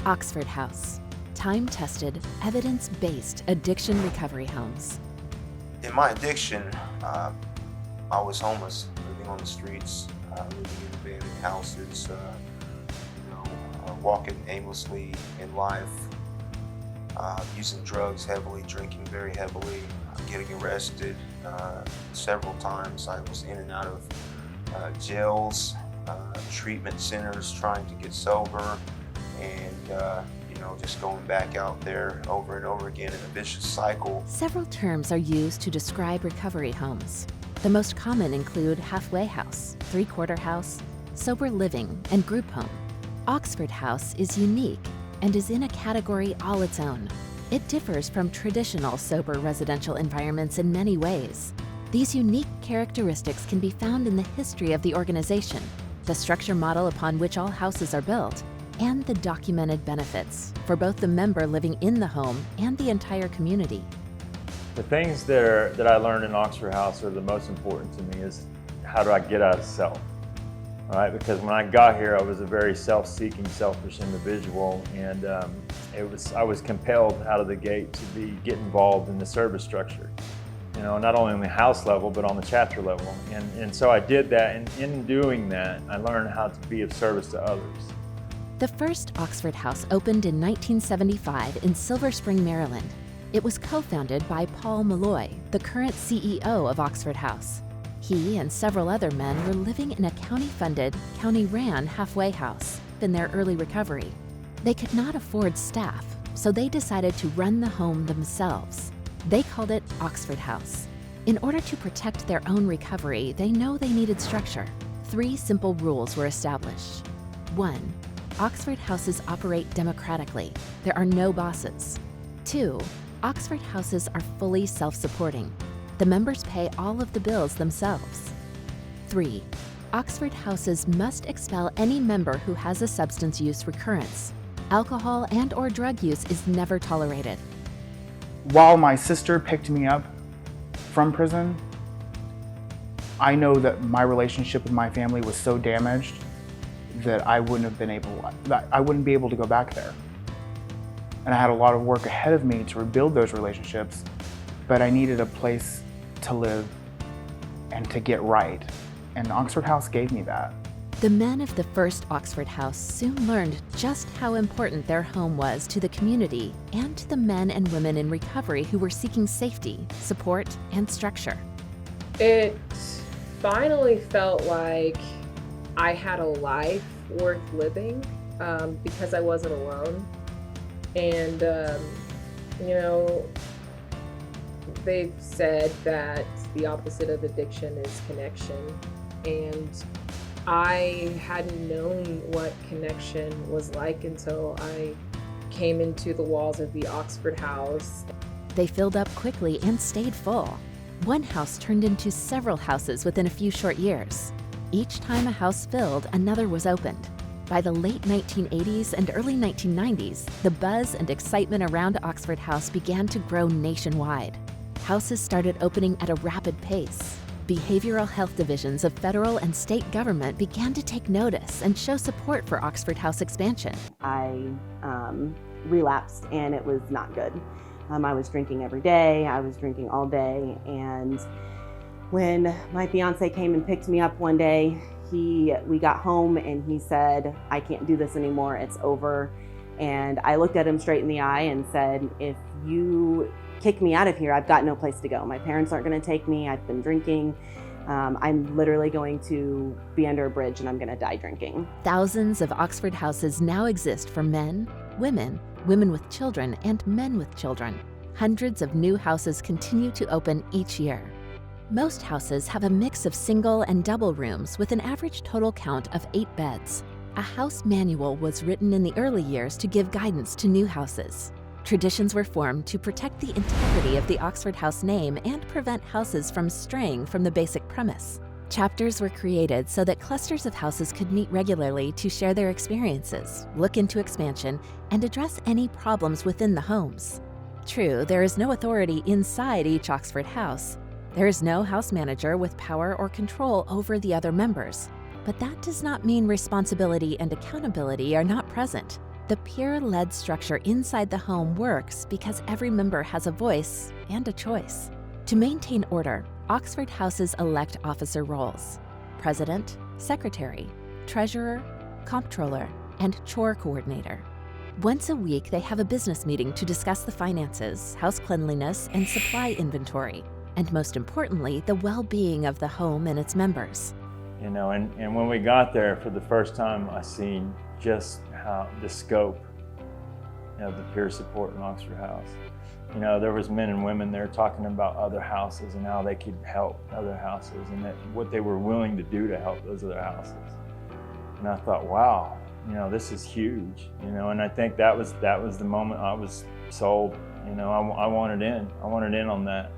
Oxford House, time-tested, evidence-based addiction recovery homes. In my addiction, I was homeless, living on the streets, living in abandoned houses, walking aimlessly in life, using drugs heavily, drinking very heavily, getting arrested several times. I was in and out of jails, treatment centers, trying to get sober, and just going back out there over and over again in a vicious cycle. Several terms are used to describe recovery homes. The most common include halfway house, three-quarter house, sober living, and group home. Oxford House is unique and is in a category all its own. It differs from traditional sober residential environments in many ways. These unique characteristics can be found in the history of the organization, the structure model upon which all houses are built, and the documented benefits for both the member living in the home and the entire community. The things that I learned in Oxford House are the most important to me is how do I get out of self, all right? Because when I got here, I was a very self-seeking, selfish individual, and I was compelled out of the gate to get involved in the service structure, not only on the house level, but on the chapter level. And so I did that, and in doing that, I learned how to be of service to others. The first Oxford House opened in 1975 in Silver Spring, Maryland. It was co-founded by Paul Malloy, the current CEO of Oxford House. He and several other men were living in a county-funded, county-ran halfway house in their early recovery. They could not afford staff, so they decided to run the home themselves. They called it Oxford House. In order to protect their own recovery, they know they needed structure. 3 simple rules were established. 1. Oxford Houses operate democratically. There are no bosses. 2. Oxford Houses are fully self-supporting. The members pay all of the bills themselves. 3. Oxford Houses must expel any member who has a substance use recurrence. Alcohol and/or drug use is never tolerated. While my sister picked me up from prison, I know that my relationship with my family was so damaged that I wouldn't be able to go back there. And I had a lot of work ahead of me to rebuild those relationships, but I needed a place to live and to get right. And Oxford House gave me that. The men of the first Oxford House soon learned just how important their home was to the community and to the men and women in recovery who were seeking safety, support, and structure. It finally felt like I had a life worth living because I wasn't alone. And, they've said that the opposite of addiction is connection. And I hadn't known what connection was like until I came into the walls of the Oxford House. They filled up quickly and stayed full. One house turned into several houses within a few short years. Each time a house filled, another was opened. By the late 1980s and early 1990s, the buzz and excitement around Oxford House began to grow nationwide. Houses started opening at a rapid pace. Behavioral health divisions of federal and state government began to take notice and show support for Oxford House expansion. I relapsed, and it was not good. I was drinking every day, I was drinking all day, and when my fiance came and picked me up one day, we got home and he said, "I can't do this anymore, it's over." And I looked at him straight in the eye and said, "If you kick me out of here, I've got no place to go. My parents aren't gonna take me, I've been drinking. I'm literally going to be under a bridge and I'm gonna die drinking." Thousands of Oxford Houses now exist for men, women, women with children, and men with children. Hundreds of new houses continue to open each year. Most houses have a mix of single and double rooms with an average total count of 8 beds. A house manual was written in the early years to give guidance to new houses. Traditions were formed to protect the integrity of the Oxford House name and prevent houses from straying from the basic premise. Chapters were created so that clusters of houses could meet regularly to share their experiences, look into expansion, and address any problems within the homes. True, there is no authority inside each Oxford House. There is no house manager with power or control over the other members. But that does not mean responsibility and accountability are not present. The peer-led structure inside the home works because every member has a voice and a choice. To maintain order, Oxford houses elect officer roles: president, secretary, treasurer, comptroller, and chore coordinator. Once a week, they have a business meeting to discuss the finances, house cleanliness, and supply inventory, and most importantly, the well-being of the home and its members. You know, and when we got there for the first time, I seen just how the scope of the peer support in Oxford House. You know, there was men and women there talking about other houses and how they could help other houses and that what they were willing to do to help those other houses. And I thought, wow, you know, this is huge, you know, and I think that was the moment I was sold. You know, I wanted in on that.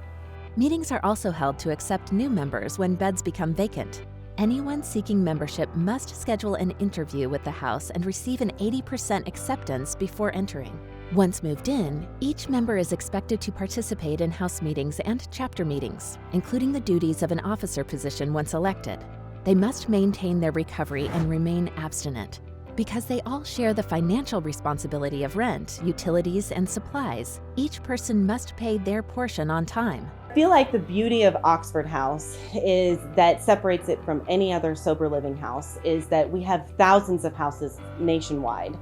Meetings are also held to accept new members when beds become vacant. Anyone seeking membership must schedule an interview with the house and receive an 80% acceptance before entering. Once moved in, each member is expected to participate in house meetings and chapter meetings, including the duties of an officer position once elected. They must maintain their recovery and remain abstinent. Because they all share the financial responsibility of rent, utilities, and supplies, each person must pay their portion on time. I feel like the beauty of Oxford House is that separates it from any other sober living house is that we have thousands of houses nationwide,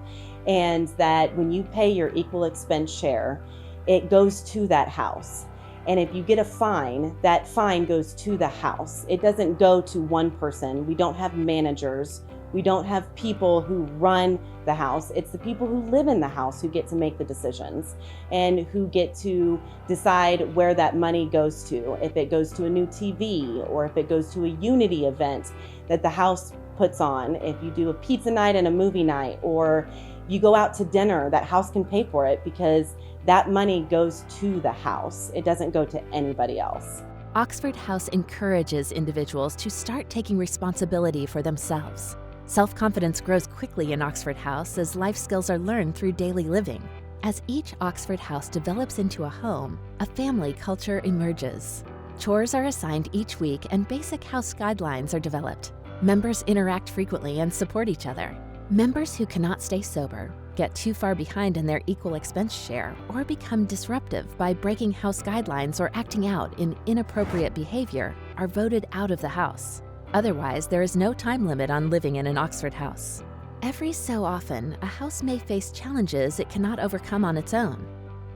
and that when you pay your equal expense share, it goes to that house. And if you get a fine, that fine goes to the house. It doesn't go to one person. We don't have managers. We don't have people who run the house. It's the people who live in the house who get to make the decisions and who get to decide where that money goes to. If it goes to a new TV or if it goes to a unity event that the house puts on. If you do a pizza night and a movie night, or you go out to dinner, that house can pay for it because that money goes to the house. It doesn't go to anybody else. Oxford House encourages individuals to start taking responsibility for themselves. Self-confidence grows quickly in Oxford House as life skills are learned through daily living. As each Oxford House develops into a home, a family culture emerges. Chores are assigned each week and basic house guidelines are developed. Members interact frequently and support each other. Members who cannot stay sober, get too far behind in their equal expense share, or become disruptive by breaking house guidelines or acting out in inappropriate behavior are voted out of the house. Otherwise, there is no time limit on living in an Oxford house. Every so often, a house may face challenges it cannot overcome on its own.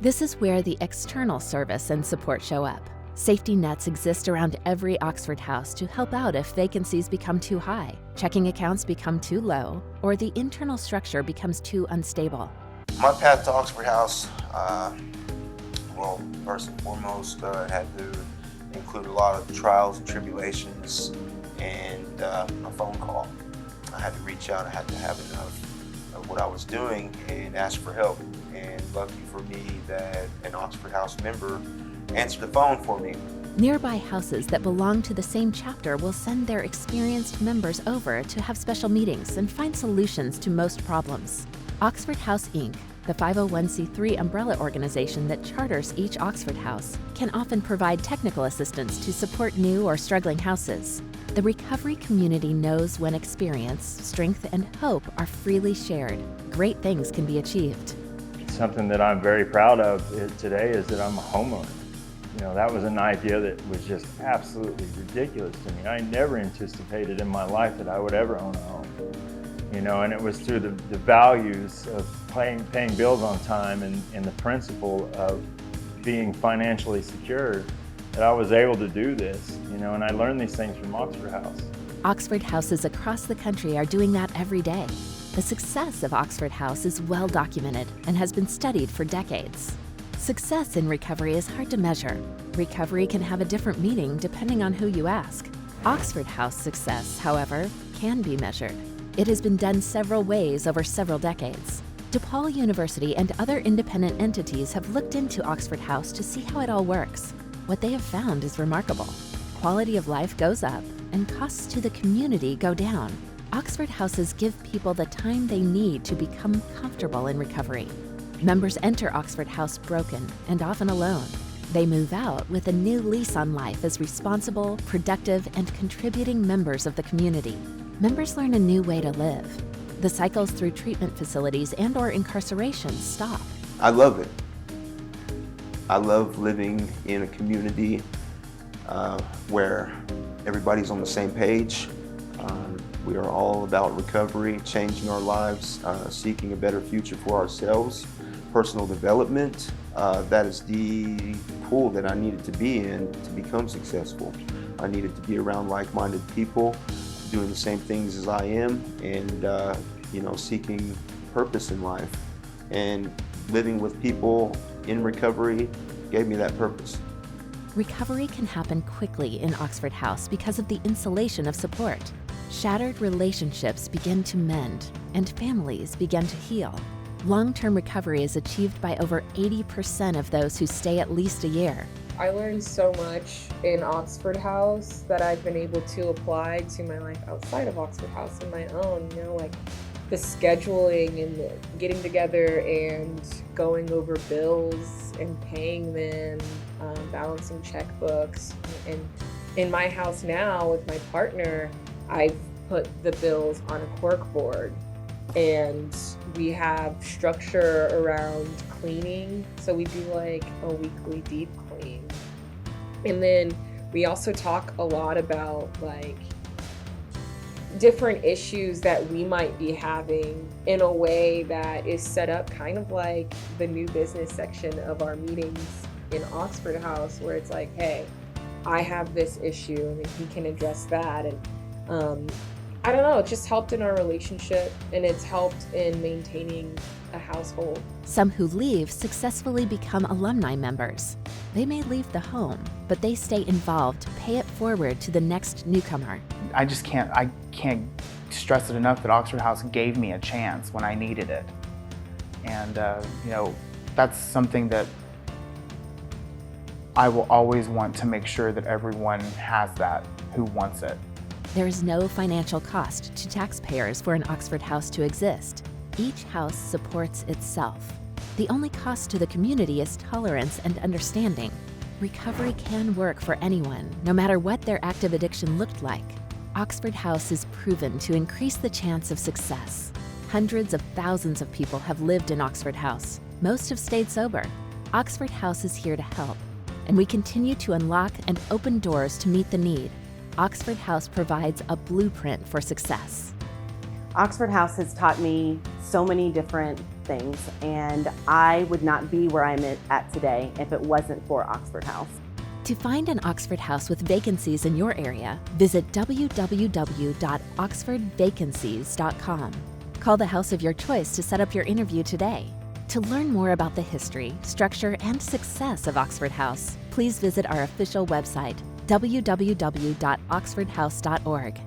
This is where the external service and support show up. Safety nets exist around every Oxford house to help out if vacancies become too high, checking accounts become too low, or the internal structure becomes too unstable. My path to Oxford House, first and foremost, had to include a lot of trials and tribulations and a phone call. I had to reach out, I had to have enough of what I was doing and ask for help. And lucky for me that an Oxford House member answered the phone for me. Nearby houses that belong to the same chapter will send their experienced members over to have special meetings and find solutions to most problems. Oxford House Inc., the 501c3 umbrella organization that charters each Oxford House, can often provide technical assistance to support new or struggling houses. The recovery community knows when experience, strength, and hope are freely shared, great things can be achieved. Something that I'm very proud of today is that I'm a homeowner. You know, that was an idea that was just absolutely ridiculous to me. I never anticipated in my life that I would ever own a home. You know, and it was through the values of paying bills on time and the principle of being financially secured that I was able to do this, you know, and I learned these things from Oxford House. Oxford houses across the country are doing that every day. The success of Oxford House is well documented and has been studied for decades. Success in recovery is hard to measure. Recovery can have a different meaning depending on who you ask. Oxford House success, however, can be measured. It has been done several ways over several decades. DePaul University and other independent entities have looked into Oxford House to see how it all works. What they have found is remarkable. Quality of life goes up and costs to the community go down. Oxford houses give people the time they need to become comfortable in recovery. Members enter Oxford House broken and often alone. They move out with a new lease on life as responsible, productive, and contributing members of the community. Members learn a new way to live. The cycles through treatment facilities and/or incarceration stop. I love it. I love living in a community where everybody's on the same page. We are all about recovery, changing our lives, seeking a better future for ourselves, personal development. That is the pool that I needed to be in to become successful. I needed to be around like-minded people, doing the same things as I am, and seeking purpose in life. And living with people in recovery gave me that purpose. Recovery can happen quickly in Oxford House because of the insulation of support. Shattered relationships begin to mend, and families begin to heal. Long-term recovery is achieved by over 80% of those who stay at least a year. I learned so much in Oxford House that I've been able to apply to my life outside of Oxford House and my own, like the scheduling and the getting together and going over bills and paying them, balancing checkbooks. And in my house now with my partner, I've put the bills on a cork board, and we have structure around cleaning. So we do like a weekly deep clean. And then we also talk a lot about like different issues that we might be having in a way that is set up kind of like the new business section of our meetings in Oxford House, where it's like, hey, I have this issue and he can address that. And I don't know, it just helped in our relationship, and it's helped in maintaining a household. Some who leave successfully become alumni members. They may leave the home, but they stay involved to pay it forward to the next newcomer. I can't stress it enough that Oxford House gave me a chance when I needed it. And that's something that I will always want to make sure that everyone has that who wants it. There is no financial cost to taxpayers for an Oxford House to exist. Each house supports itself. The only cost to the community is tolerance and understanding. Recovery can work for anyone, no matter what their active addiction looked like. Oxford House is proven to increase the chance of success. Hundreds of thousands of people have lived in Oxford House. Most have stayed sober. Oxford House is here to help, and we continue to unlock and open doors to meet the need. Oxford House provides a blueprint for success. Oxford House has taught me so many different things, and I would not be where I'm at today if it wasn't for Oxford House. To find an Oxford House with vacancies in your area, visit www.oxfordvacancies.com. Call the house of your choice to set up your interview today. To learn more about the history, structure, and success of Oxford House, please visit our official website, www.oxfordhouse.org.